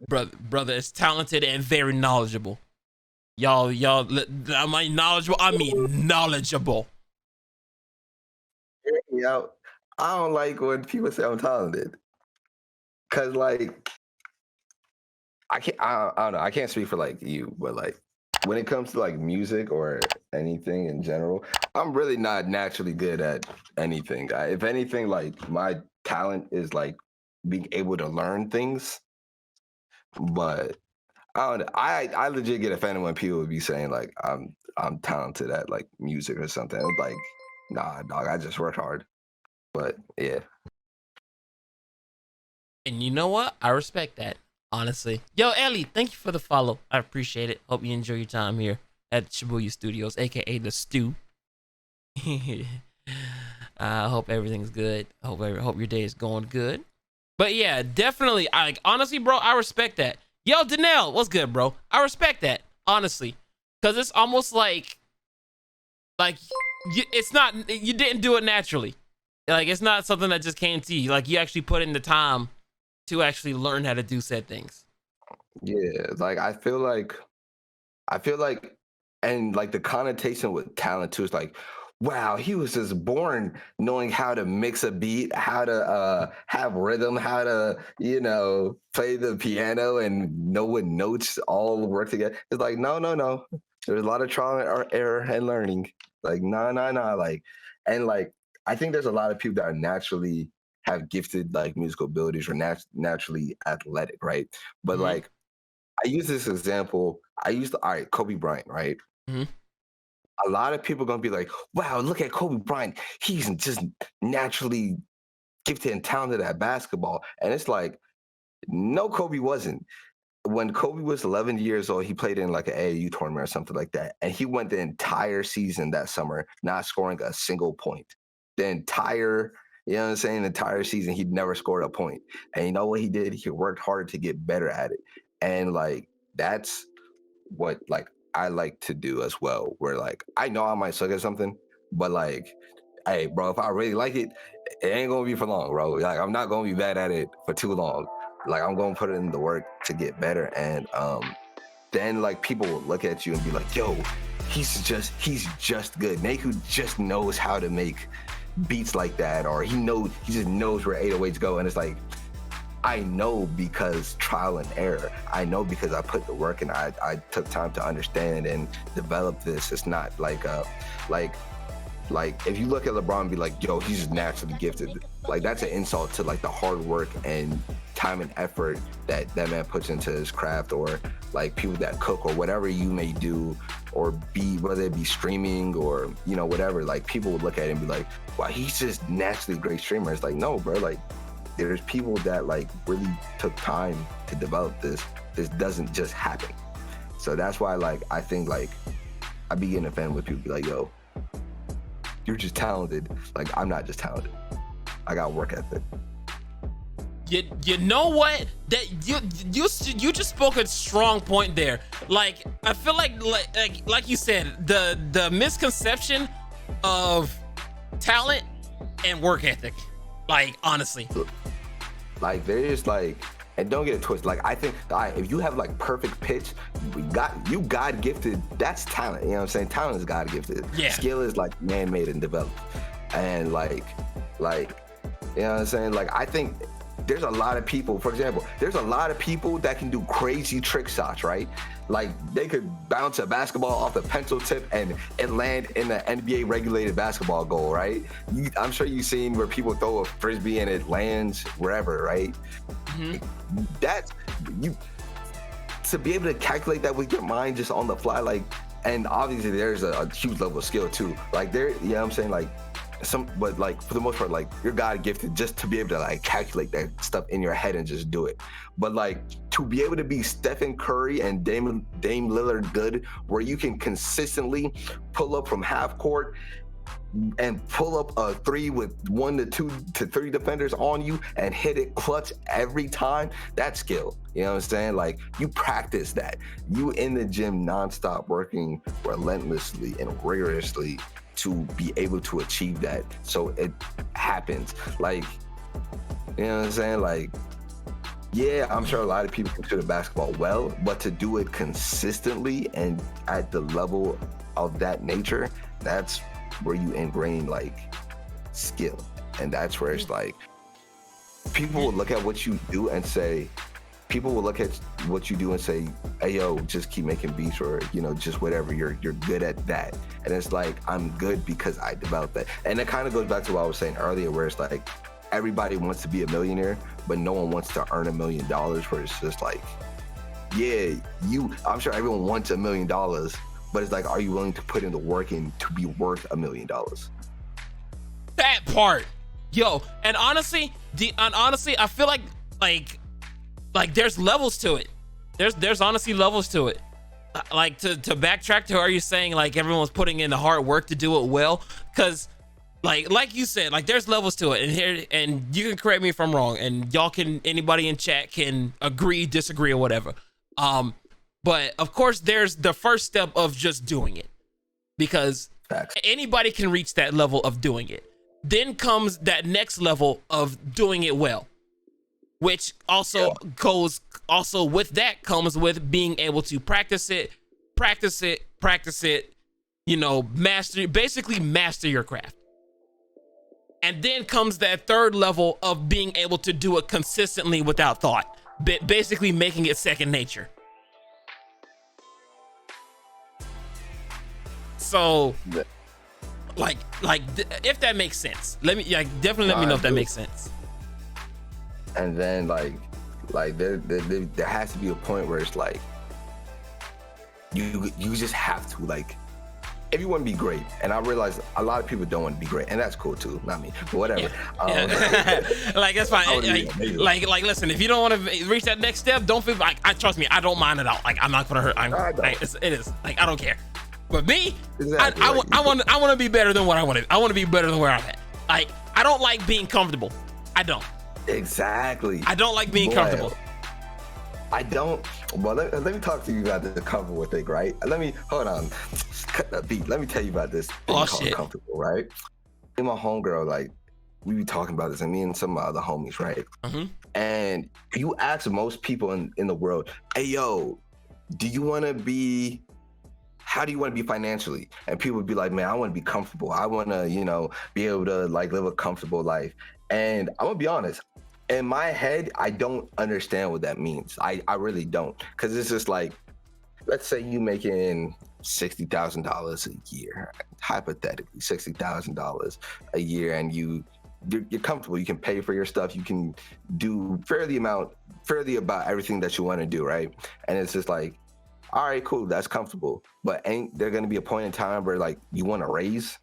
brother is talented and very knowledgeable. Y'all, am I knowledgeable? I mean knowledgeable. Yo, I don't like when people say I'm talented, cause like I don't know. I can't speak for like you, but like when it comes to like music or anything in general, I'm really not naturally good at anything. If anything, like my talent is like being able to learn things. But I don't know. I legit get offended when people would be saying like I'm talented at like music or something. It's like, nah, dog, I just work hard. But yeah. And you know what? I respect that, honestly. Yo, Ellie, thank you for the follow. I appreciate it. Hope you enjoy your time here at Shibuya Studios, aka the Stew. I hope everything's good. Hope your day is going good. But yeah, definitely. Honestly, bro, I respect that. Yo, Danelle, what's good, bro? I respect that, honestly, because it's almost like it's not, you didn't do it naturally. Like, it's not something that just came to you. Like, you actually put in the time to actually learn how to do said things. Yeah, like I feel like, and like the connotation with talent too is like, wow, he was just born knowing how to mix a beat, how to have rhythm, how to, play the piano and know what notes all work together. It's like, no. There's a lot of trial and error and learning. Like, no. Like, and like, I think there's a lot of people that are naturally have gifted like musical abilities or naturally athletic, right? But like, I use this example. All right, Kobe Bryant, right? Mm-hmm. A lot of people are going to be like, wow, look at Kobe Bryant. He's just naturally gifted and talented at basketball. And it's like, no, Kobe wasn't. When Kobe was 11 years old, he played in like an AAU tournament or something like that. And he went the entire season that summer, not scoring a single point. The entire season, he'd never scored a point. And you know what he did? He worked hard to get better at it. And like, that's what like I like to do as well, where like I know I might suck at something, but like, hey, bro, if I really like it, it ain't gonna be for long, bro. Like, I'm not gonna be bad at it for too long. Like, I'm gonna put in the work to get better, and then like people will look at you and be like, yo, he's just good. N3ku just knows how to make beats like that, or he just knows where 808s go, and it's like, I know because trial and error. I know because I put the work and I took time to understand and develop this. It's not like if you look at LeBron and be like, yo, he's just naturally gifted. Like, that's an insult to like the hard work and time and effort that man puts into his craft, or like people that cook or whatever you may do, or whether it be streaming or, whatever. Like, people would look at it and be like, wow, he's just naturally a great streamer. It's like, no, bro, like, there's people that like really took time to develop this. This doesn't just happen. So that's why like I think like I be getting offended with people be like, yo, you're just talented. Like, I'm not just talented. I got work ethic. You know what? That you just spoke a strong point there. Like, I feel like you said, the misconception of talent and work ethic. Like, honestly. Like, there's like, and don't get it twisted. Like, I think if you have like perfect pitch, you God gifted. That's talent. You know what I'm saying? Talent is God gifted. Yeah. Skill is like man made and developed. And like, you know what I'm saying? Like, I think there's a lot of people. For example, there's a lot of people that can do crazy trick shots, right? Like, they could bounce a basketball off the pencil tip and it land in an NBA regulated basketball goal, right? I'm sure you've seen where people throw a frisbee and it lands wherever, right? Mm-hmm. That's you to be able to calculate that with your mind just on the fly, like, and obviously there's a huge level of skill too. Like, there, you know what I'm saying? Like, but like for the most part, like, you're God gifted just to be able to like calculate that stuff in your head and just do it. But like, to be able to be Stephen Curry and Dame Lillard good, where you can consistently pull up from half court and pull up a three with 1 to 2 to 3 defenders on you and hit it clutch every time, that's skill. You know what I'm saying? Like, you practice that. You in the gym nonstop working relentlessly and rigorously to be able to achieve that. So it happens. Like, you know what I'm saying? Like, Yeah, I'm sure a lot of people consider basketball well, but to do it consistently and at the level of that nature, that's where you ingrain like skill. And that's where it's like people will look at what you do and say, hey yo, just keep making beats, or just whatever, you're good at that. And it's like, I'm good because I developed that. And it kind of goes back to what I was saying earlier, where it's like everybody wants to be a millionaire, but no one wants to earn $1 million, where it's just like, yeah, I'm sure everyone wants $1 million, but it's like, are you willing to put in the work in to be worth $1 million? That part, yo. And honestly, I feel like there's levels to it. There's honestly levels to it. Like to backtrack to, are you saying like everyone's putting in the hard work to do it well? Because like you said, like there's levels to it, and you can correct me if I'm wrong, and anybody in chat can agree, disagree, or whatever. But of course there's the first step of just doing it, because anybody can reach that level of doing it. Then comes that next level of doing it well, which also with that comes with being able to practice it, master your craft. And then comes that third level of being able to do it consistently without thought, basically making it second nature. So, if that makes sense, definitely let me know if that makes sense. And then like there has to be a point where it's like you just have to, like, if you want to be great, and I realize a lot of people don't want to be great, and that's cool too, not me, but whatever. Yeah. Like that's fine. Like listen, if you don't want to reach that next step, don't feel like, trust me, I don't mind at all. Like, I'm not gonna hurt. It is like, I don't care. But me, exactly, I want to be better than what I want to. I want to be better than where I'm at. Like, I don't like being comfortable. I don't. Exactly. I don't like being comfortable. I don't. Well, let me talk to you about the comfortable thing, right? Hold on. Cut the beat. Let me tell you about this thing called comfortable, right? Me and my homegirl, like, we be talking about this, and me and some of my other homies, right? Mm-hmm. And you ask most people in the world, hey, yo, how do you want to be financially? And people would be like, man, I want to be comfortable. I want to, be able to like live a comfortable life. And I'm gonna be honest, in my head, I don't understand what that means. I really don't. Cause it's just like, let's say you making $60,000 a year, hypothetically $60,000 a year, and you're comfortable. You can pay for your stuff. You can do fairly about everything that you want to do, right? And it's just like, all right, cool, that's comfortable. But ain't there gonna be a point in time where like you want to raise?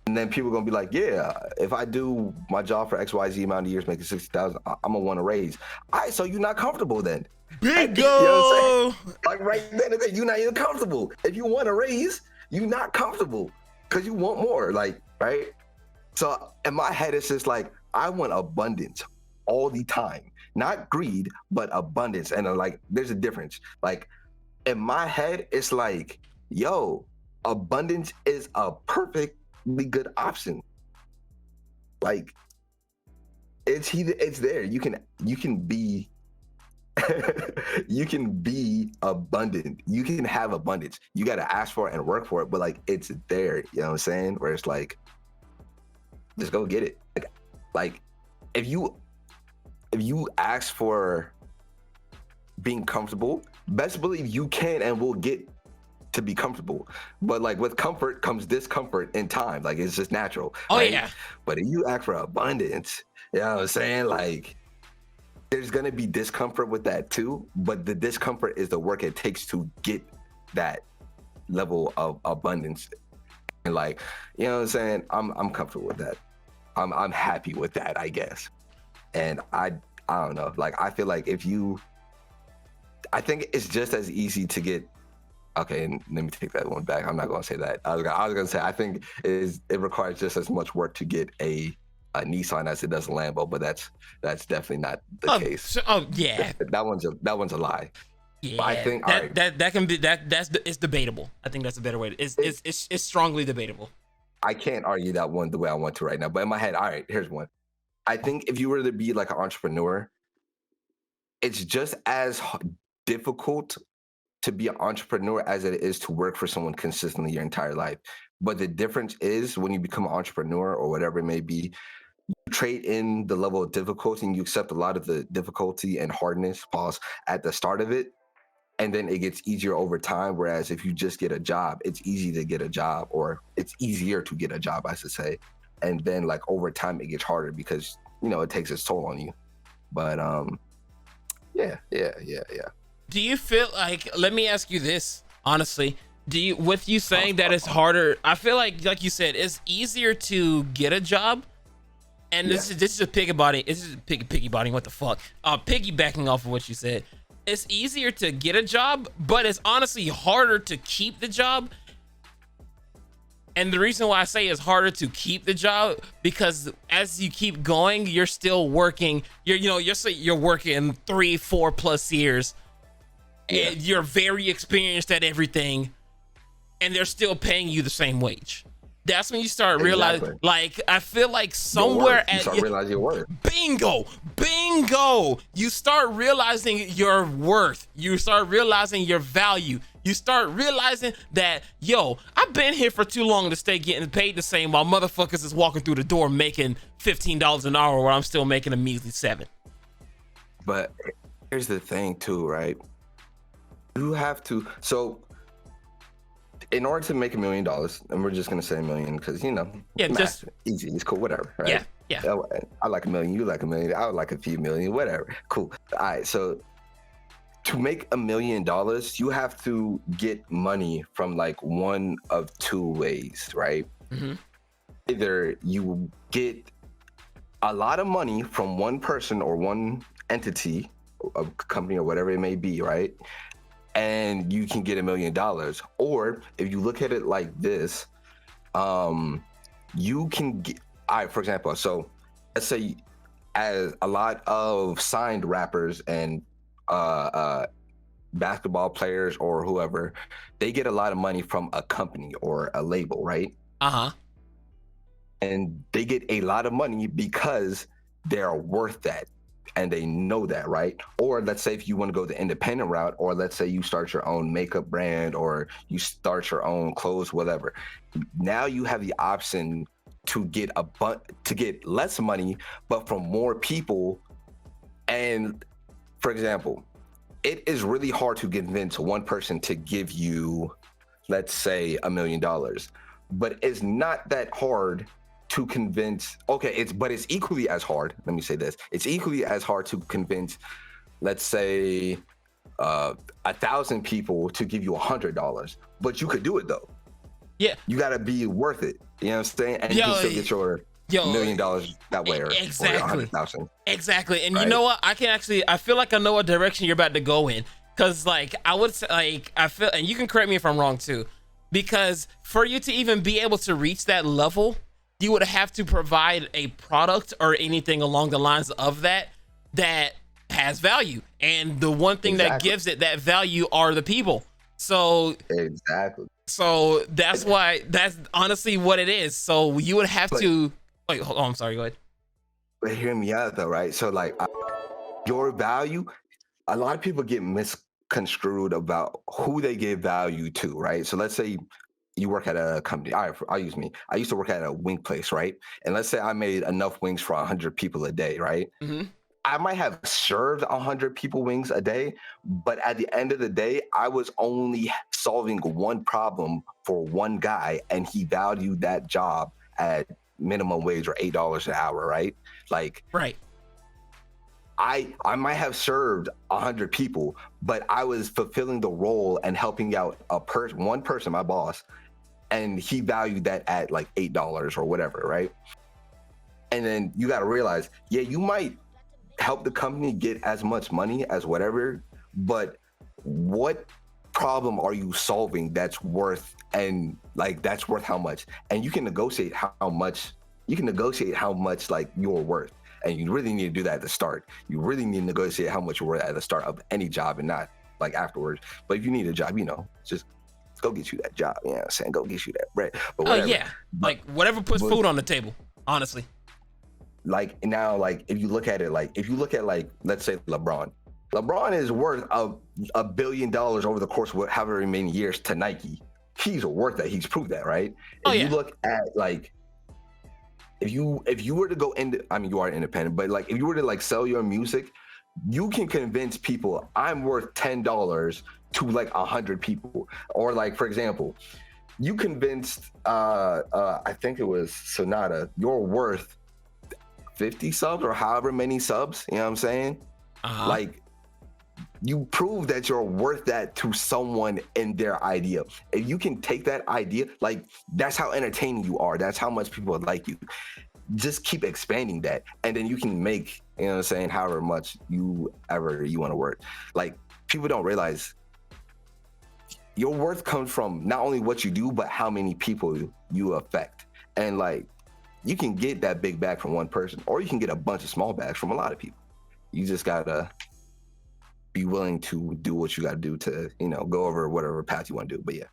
And then people are gonna be like, yeah, if I do my job for XYZ amount of years making 60,000, I'm gonna want to raise. All right, so you're not comfortable then. Bingo! You know what I'm saying? Like right then, you're not even comfortable. If you want to raise, you're not comfortable because you want more, like, right? So in my head, it's just like, I want abundance all the time. Not greed, but abundance. And like, there's a difference. Like, in my head, it's like, yo, abundance is a perfectly good option. Like, it's there. You can be you can be abundant. You can have abundance. You got to ask for it and work for it, but like, it's there. You know what I'm saying? Where it's like, just go get it. Like if you ask for being comfortable, best believe you can and will get to be comfortable. But like with comfort comes discomfort in time. Like, it's just natural. Oh, right? yeah. But if you ask for abundance, you know what I'm saying? Like, there's gonna be discomfort with that too, but the discomfort is the work it takes to get that level of abundance. And like, you know what I'm saying? I'm comfortable with that. I'm happy with that, I guess. And I don't know. Like, I feel like I think it's just as easy to get. Okay, and let me take that one back. I'm not gonna say that. I was gonna say I think it requires just as much work to get a Nissan as it does a Lambo, but that's definitely not the case. Yeah, that one's a lie. Yeah, but I think that can be it's debatable. I think that's a better way. It's strongly debatable. I can't argue that one the way I want to right now, but in my head, all right, here's one. I think if you were to be like an entrepreneur, it's just as difficult to be an entrepreneur as it is to work for someone consistently your entire life. But the difference is when you become an entrepreneur or whatever it may be, you trade in the level of difficulty and you accept a lot of the difficulty and hardness pause at the start of it. And then it gets easier over time. Whereas if you just get a job, it's easy to get a job, or it's easier to get a job, I should say. And then like over time, it gets harder because, you know, it takes its toll on you. But yeah. Do you feel like, let me ask you this, honestly, with you saying that it's harder, I feel like you said, it's easier to get a job. And this is just piggybacking, what the fuck? Piggybacking off of what you said. It's easier to get a job, but it's honestly harder to keep the job. And the reason why I say it's harder to keep the job, because as you keep going, you're still working. You're working 3-4+ years, and you're very experienced at everything, and they're still paying you the same wage. That's when you start realizing, like, I feel like somewhere you start realizing your worth. Bingo. You start realizing your worth. You start realizing your value. You start realizing that, yo, I've been here for too long to stay getting paid the same while motherfuckers is walking through the door making $15 an hour where I'm still making a measly $7. But here's the thing too, right? You have to, so in order to make $1 million, and we're just gonna say $1 million because, you know, just easy, it's cool, whatever, right? Yeah. I like $1 million, you like $1 million, I would like a few million, whatever, cool. All right, so to make $1 million, you have to get money from like one of two ways, right? Mm-hmm. Either you get a lot of money from one person or one entity, a company or whatever it may be, right? And you can get $1 million. Or if you look at it like this, you can get, for example, so let's say as a lot of signed rappers and basketball players or whoever, they get a lot of money from a company or a label, right? And they get a lot of money because they're worth that. And they know that, right? Or let's say if you want to go the independent route, or let's say you start your own makeup brand, or you start your own clothes, whatever. Now you have the option to get less money, but from more people. And for example, it is really hard to convince one person to give you, let's say, $1 million, but it's not that hard to convince, but it's equally as hard. Let me say this. It's equally as hard to convince, let's say, 1,000 people to give you $100, but you could do it though. Yeah. You gotta be worth it. You know what I'm saying? And you can still get your $1 million that way, or exactly. Or 100,000. Exactly. And right? You know what? I feel like I know what direction you're about to go in. Cause like, I would say, like, I feel, and you can correct me if I'm wrong too, because for you to even be able to reach that level, you would have to provide a product or anything along the lines of that has value. And the one thing that gives it that value are the people. So So that's why, that's honestly what it is. So you would have to, wait, hold on, I'm sorry, go ahead. But hear me out though, right? So like your value, a lot of people get misconstrued about who they give value to, right? So let's say you work at a company. I'll use me. I used to work at a wing place, right? And let's say I made enough wings for 100 people a day, right? Mm-hmm. I might have served 100 people wings a day, but at the end of the day, I was only solving one problem for one guy, and he valued that job at minimum wage or $8 an hour, right? Like, right. I might have served 100 people, but I was fulfilling the role and helping out one person, my boss, and he valued that at like $8 or whatever, right? And then you got to realize, yeah, you might help the company get as much money as whatever, but what problem are you solving that's worth, and like that's worth how much? And you can negotiate how much like you're worth. And you really need to do that at the start. You really need to negotiate how much you're worth at the start of any job and not like afterwards. But if you need a job, you know, just go get you that job. You know what I'm saying? Go get you that bread. But whatever. Yeah. Like whatever puts food on the table, honestly. Like now, like if you look at it, like let's say LeBron, LeBron is worth $1 billion over the course of however many years to Nike. He's worth that. He's proved that, right? Oh, If yeah. you look at like, if you were to go into, I mean, you are independent, but like if you were to like sell your music, you can convince people I'm worth $10 to like 100 people. Or like, for example, you convinced I think it was Sonata, you're worth 50 subs or however many subs, you know what I'm saying? Like, you prove that you're worth that to someone in their idea. If you can take that idea, like, that's how entertaining you are, that's how much people like you. Just keep expanding that, and then you can make, you know what I'm saying, however much you want to work. Like, people don't realize your worth comes from not only what you do, but how many people you affect. And like, you can get that big bag from one person, or you can get a bunch of small bags from a lot of people. You just gotta be willing to do what you gotta do to, you know, go over whatever path you want to do. But yeah.